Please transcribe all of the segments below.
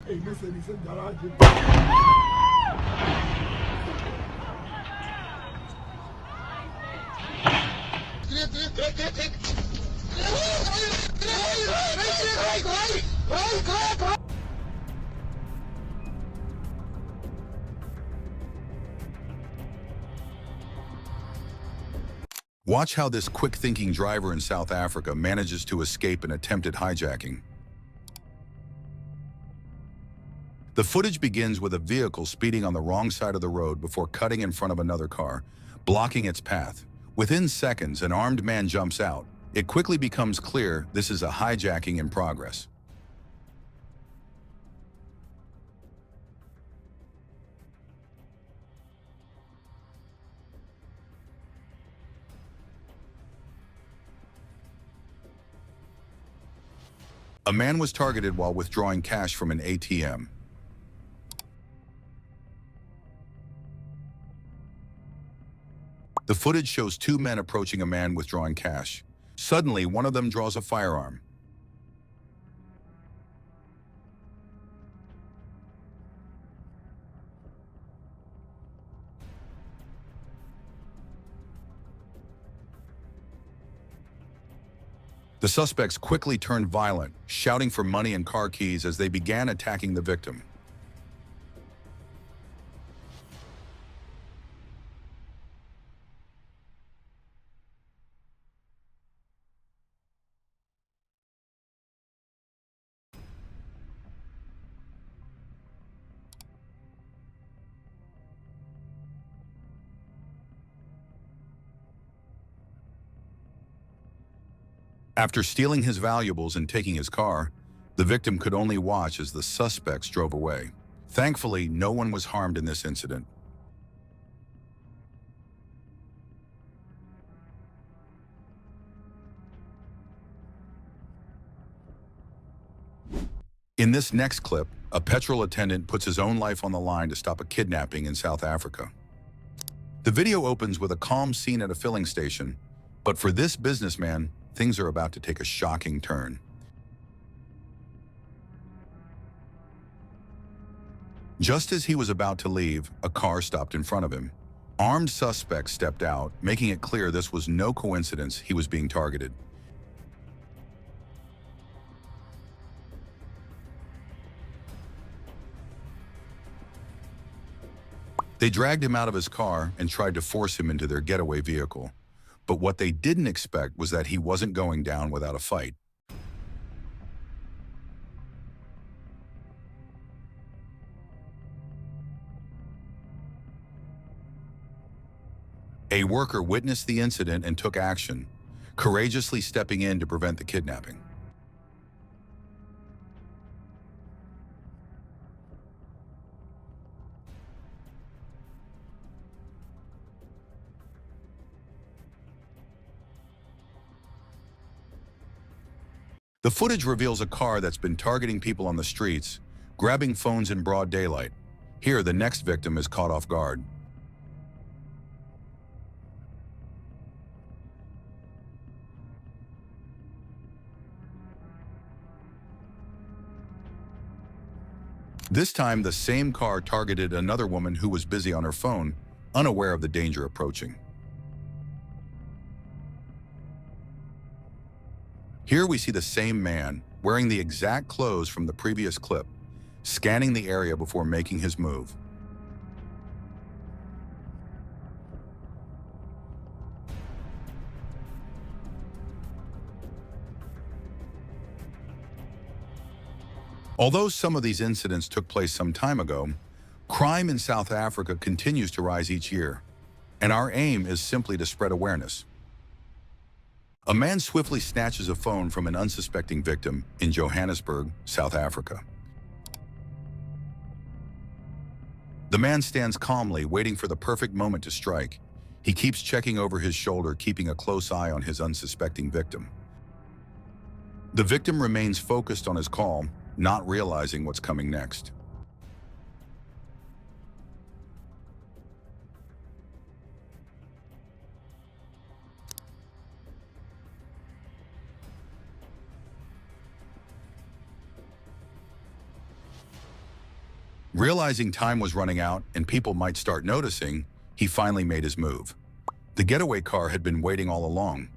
Hey, listen, he said garage. Watch how this quick-thinking driver in South Africa manages to escape an attempted hijacking. The footage begins with a vehicle speeding on the wrong side of the road before cutting in front of another car, blocking its path. Within seconds, an armed man jumps out. It quickly becomes clear this is a hijacking in progress. A man was targeted while withdrawing cash from an ATM. The footage shows two men approaching a man withdrawing cash. Suddenly, one of them draws a firearm. The suspects quickly turned violent, shouting for money and car keys as they began attacking the victim. After stealing his valuables and taking his car, the victim could only watch as the suspects drove away. Thankfully, no one was harmed in this incident. In this next clip, a petrol attendant puts his own life on the line to stop a kidnapping in South Africa. The video opens with a calm scene at a filling station, but for this businessman, things are about to take a shocking turn. Just as he was about to leave, a car stopped in front of him. Armed suspects stepped out, making it clear this was no coincidence he was being targeted. They dragged him out of his car and tried to force him into their getaway vehicle. But what they didn't expect was that he wasn't going down without a fight. A worker witnessed the incident and took action, courageously stepping in to prevent the kidnapping. The footage reveals a car that's been targeting people on the streets, grabbing phones in broad daylight. Here, the next victim is caught off guard. This time, the same car targeted another woman who was busy on her phone, unaware of the danger approaching. Here we see the same man, wearing the exact clothes from the previous clip, scanning the area before making his move. Although some of these incidents took place some time ago, crime in South Africa continues to rise each year, and our aim is simply to spread awareness. A man swiftly snatches a phone from an unsuspecting victim in Johannesburg, South Africa. The man stands calmly, waiting for the perfect moment to strike. He keeps checking over his shoulder, keeping a close eye on his unsuspecting victim. The victim remains focused on his call, not realizing what's coming next. Realizing time was running out and people might start noticing, he finally made his move. The getaway car had been waiting all along.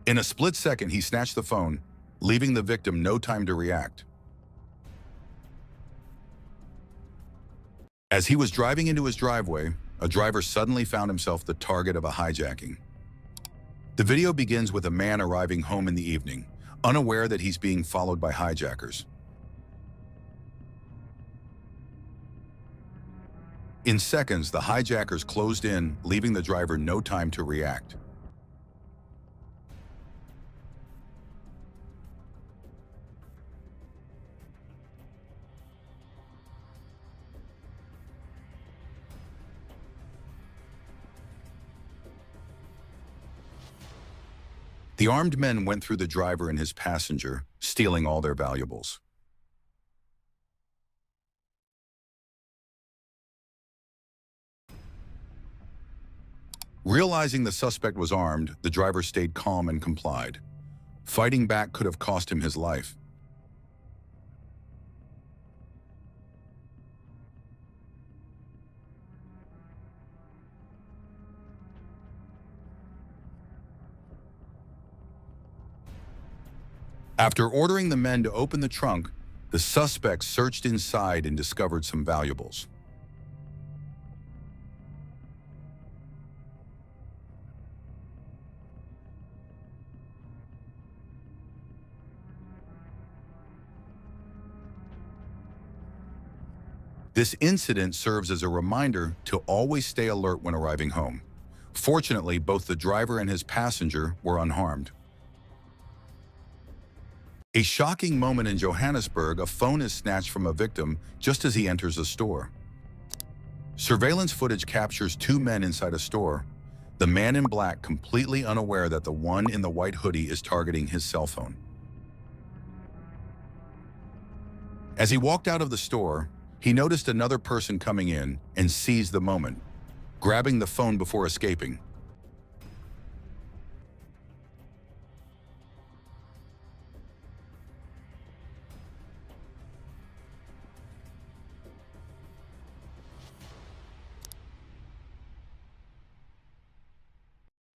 In a split second, he snatched the phone, leaving the victim no time to react. As he was driving into his driveway, a driver suddenly found himself the target of a hijacking. The video begins with a man arriving home in the evening, unaware that he's being followed by hijackers. In seconds, the hijackers closed in, leaving the driver no time to react. The armed men went through the driver and his passenger, stealing all their valuables. Realizing the suspect was armed, the driver stayed calm and complied. Fighting back could have cost him his life. After ordering the men to open the trunk, the suspect searched inside and discovered some valuables. This incident serves as a reminder to always stay alert when arriving home. Fortunately, both the driver and his passenger were unharmed. A shocking moment in Johannesburg, a phone is snatched from a victim just as he enters a store. Surveillance footage captures two men inside a store, the man in black completely unaware that the one in the white hoodie is targeting his cell phone. As he walked out of the store, he noticed another person coming in and seized the moment, grabbing the phone before escaping.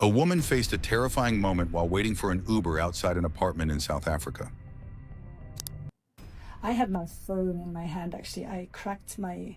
A woman faced a terrifying moment while waiting for an Uber outside an apartment in South Africa. I had my phone in my hand, actually. I cracked my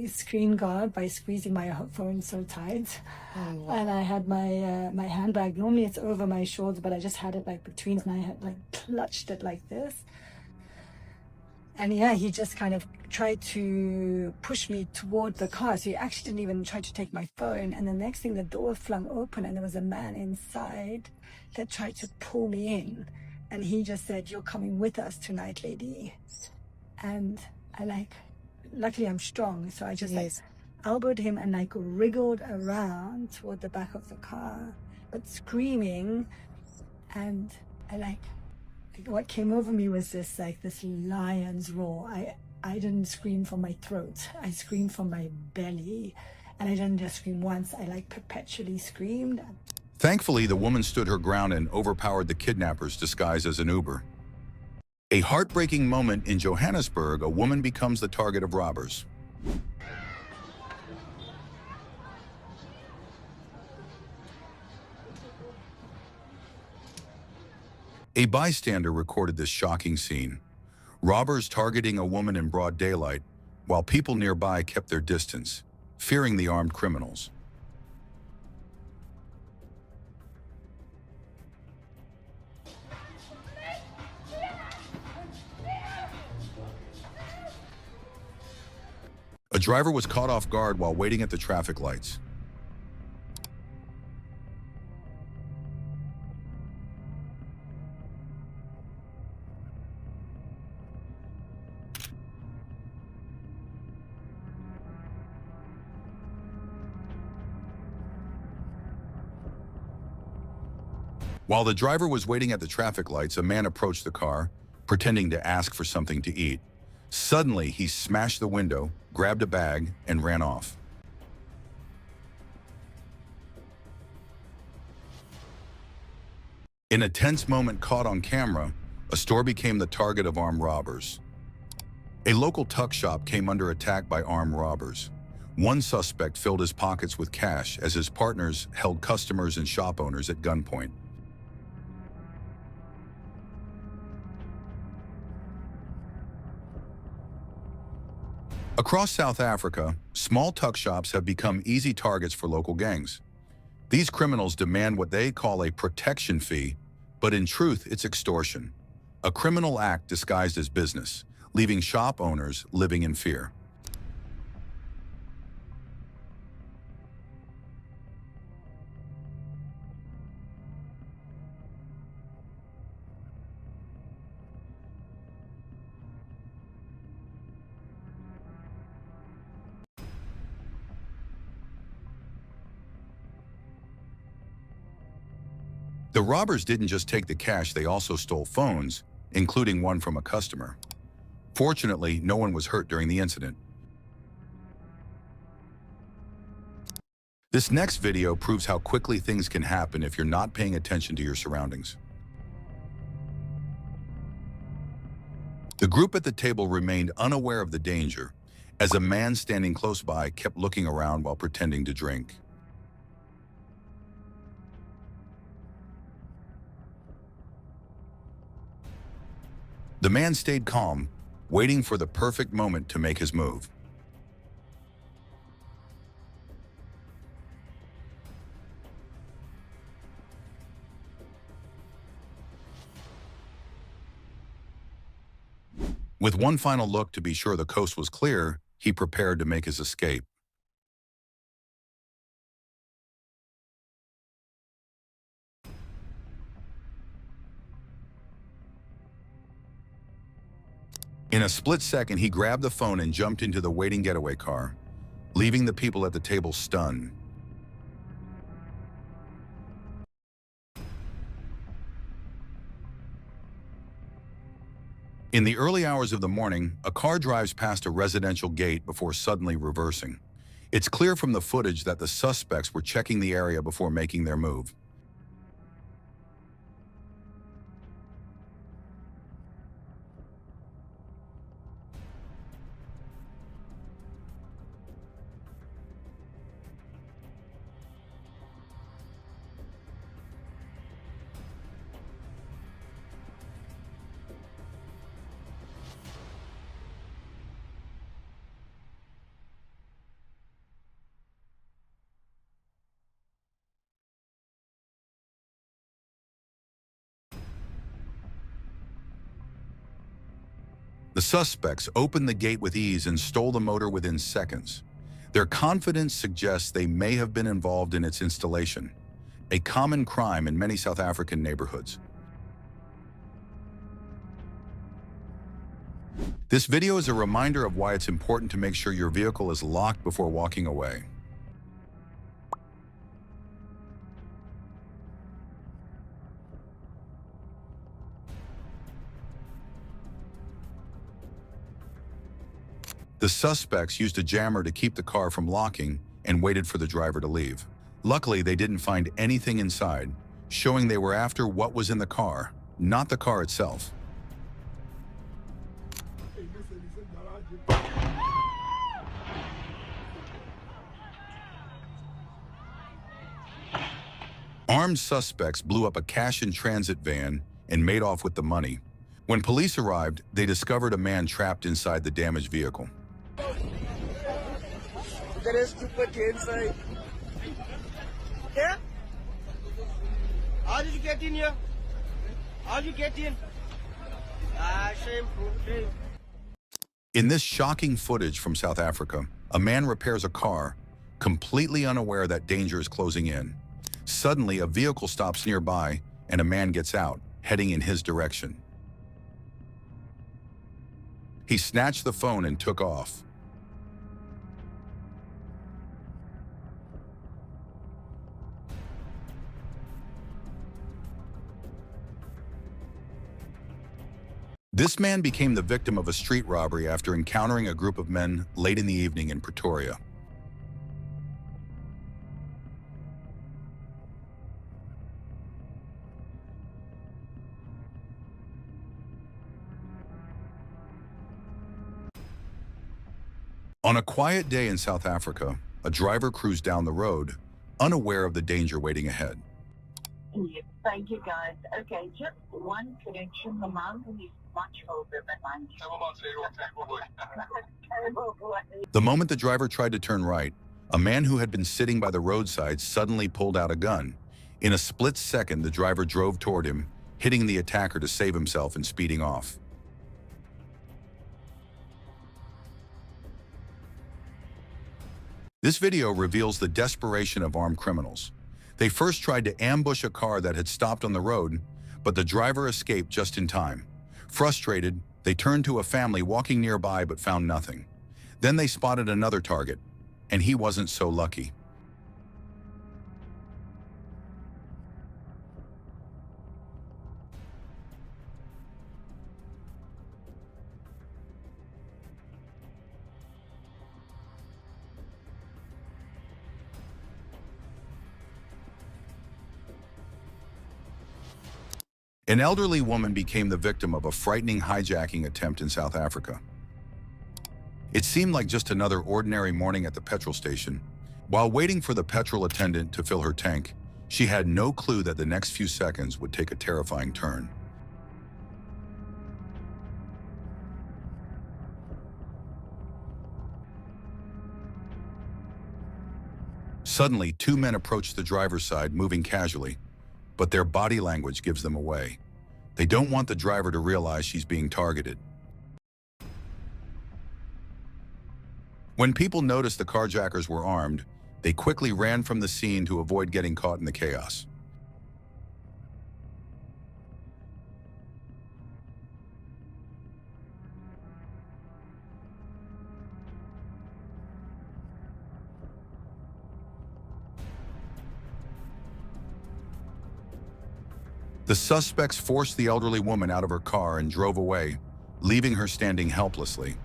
screen guard by squeezing my phone so tight. Oh, wow. And I had my handbag. Normally it's over my shoulders, but I just had it like between, and I had like clutched it like this. And yeah, he just kind of tried to push me toward the car. So he actually didn't even try to take my phone. And the next thing, the door flung open and there was a man inside that tried to pull me in. And he just said, "You're coming with us tonight, lady." And I luckily I'm strong. So I just elbowed him and wriggled around toward the back of the car, but screaming. And what came over me was this lion's roar. I didn't scream from my throat. I screamed from my belly. And I didn't just scream once. I perpetually screamed. Thankfully, the woman stood her ground and overpowered the kidnappers disguised as an Uber. A heartbreaking moment in Johannesburg, a woman becomes the target of robbers. A bystander recorded this shocking scene. Robbers targeting a woman in broad daylight, while people nearby kept their distance, fearing the armed criminals. A driver was caught off guard while waiting at the traffic lights. While the driver was waiting at the traffic lights, a man approached the car, pretending to ask for something to eat. Suddenly, he smashed the window, grabbed a bag, and ran off. In a tense moment caught on camera, a store became the target of armed robbers. A local tuck shop came under attack by armed robbers. One suspect filled his pockets with cash as his partners held customers and shop owners at gunpoint. Across South Africa, small tuck shops have become easy targets for local gangs. These criminals demand what they call a protection fee, but in truth, it's extortion. A criminal act disguised as business, leaving shop owners living in fear. The robbers didn't just take the cash, they also stole phones, including one from a customer. Fortunately, no one was hurt during the incident. This next video proves how quickly things can happen if you're not paying attention to your surroundings. The group at the table remained unaware of the danger, as a man standing close by kept looking around while pretending to drink. The man stayed calm, waiting for the perfect moment to make his move. With one final look to be sure the coast was clear, he prepared to make his escape. In a split second, he grabbed the phone and jumped into the waiting getaway car, leaving the people at the table stunned. In the early hours of the morning, a car drives past a residential gate before suddenly reversing. It's clear from the footage that the suspects were checking the area before making their move. The suspects opened the gate with ease and stole the motor within seconds. Their confidence suggests they may have been involved in its installation, a common crime in many South African neighborhoods. This video is a reminder of why it's important to make sure your vehicle is locked before walking away. The suspects used a jammer to keep the car from locking and waited for the driver to leave. Luckily, they didn't find anything inside, showing they were after what was in the car, not the car itself. Armed suspects blew up a cash-in-transit van and made off with the money. When police arrived, they discovered a man trapped inside the damaged vehicle. There is stupid inside. Yeah? How did you get in here? How did you get in? Shame. In this shocking footage from South Africa, a man repairs a car, completely unaware that danger is closing in. Suddenly, a vehicle stops nearby and a man gets out, heading in his direction. He snatched the phone and took off. This man became the victim of a street robbery after encountering a group of men late in the evening in Pretoria. On a quiet day in South Africa, a driver cruised down the road, unaware of the danger waiting ahead. Yes, thank you guys. Okay, just one correction. The mountain is much older than I'm The moment the driver tried to turn right, a man who had been sitting by the roadside suddenly pulled out a gun. In a split second, the driver drove toward him, hitting the attacker to save himself and speeding off. This video reveals the desperation of armed criminals. They first tried to ambush a car that had stopped on the road, but the driver escaped just in time. Frustrated, they turned to a family walking nearby but found nothing. Then they spotted another target, and he wasn't so lucky. An elderly woman became the victim of a frightening hijacking attempt in South Africa. It seemed like just another ordinary morning at the petrol station. While waiting for the petrol attendant to fill her tank, she had no clue that the next few seconds would take a terrifying turn. Suddenly, two men approached the driver's side, moving casually, but their body language gives them away. They don't want the driver to realize she's being targeted. When people noticed the carjackers were armed, they quickly ran from the scene to avoid getting caught in the chaos. The suspects forced the elderly woman out of her car and drove away, leaving her standing helplessly.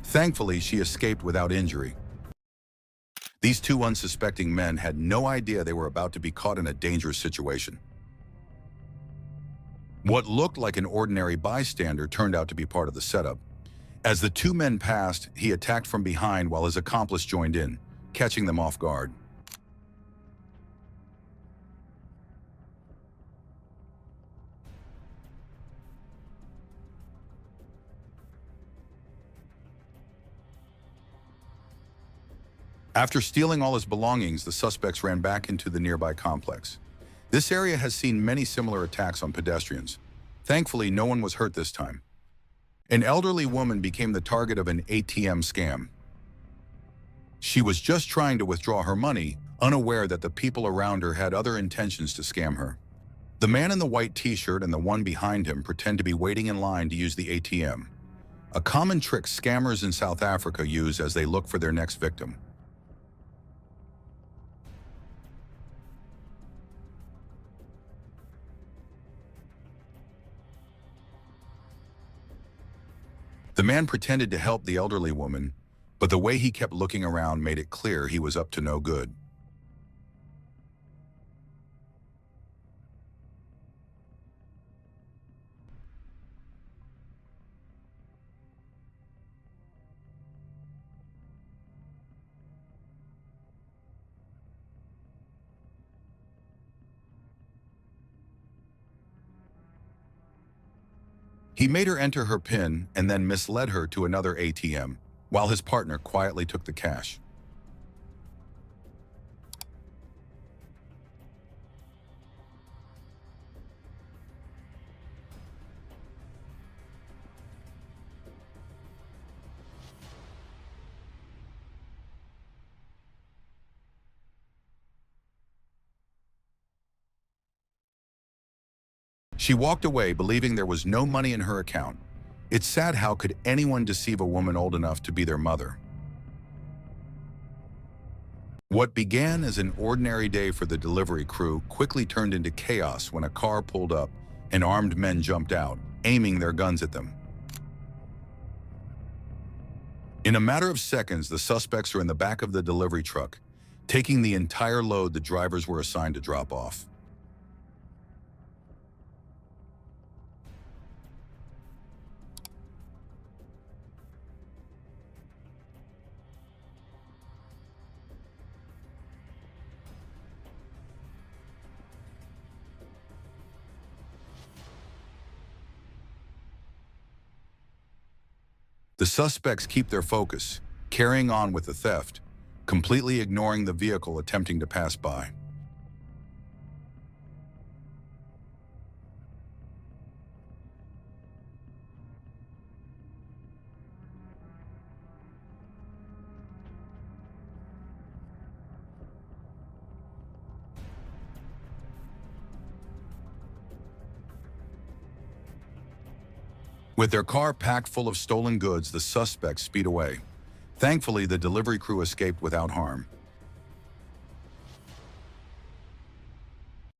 Thankfully, she escaped without injury. These two unsuspecting men had no idea they were about to be caught in a dangerous situation. What looked like an ordinary bystander turned out to be part of the setup. As the two men passed, he attacked from behind while his accomplice joined in, catching them off guard. After stealing all his belongings, the suspects ran back into the nearby complex. This area has seen many similar attacks on pedestrians. Thankfully, no one was hurt this time. An elderly woman became the target of an ATM scam. She was just trying to withdraw her money, unaware that the people around her had other intentions to scam her. The man in the white t-shirt and the one behind him pretend to be waiting in line to use the ATM, a common trick scammers in South Africa use as they look for their next victim. The man pretended to help the elderly woman, but the way he kept looking around made it clear he was up to no good. He made her enter her PIN and then misled her to another ATM, while his partner quietly took the cash. She walked away believing there was no money in her account. It's sad how could anyone deceive a woman old enough to be their mother. What began as an ordinary day for the delivery crew quickly turned into chaos when a car pulled up and armed men jumped out, aiming their guns at them. In a matter of seconds, the suspects are in the back of the delivery truck, taking the entire load the drivers were assigned to drop off. The suspects keep their focus, carrying on with the theft, completely ignoring the vehicle attempting to pass by. With their car packed full of stolen goods, the suspects speed away. Thankfully, the delivery crew escaped without harm.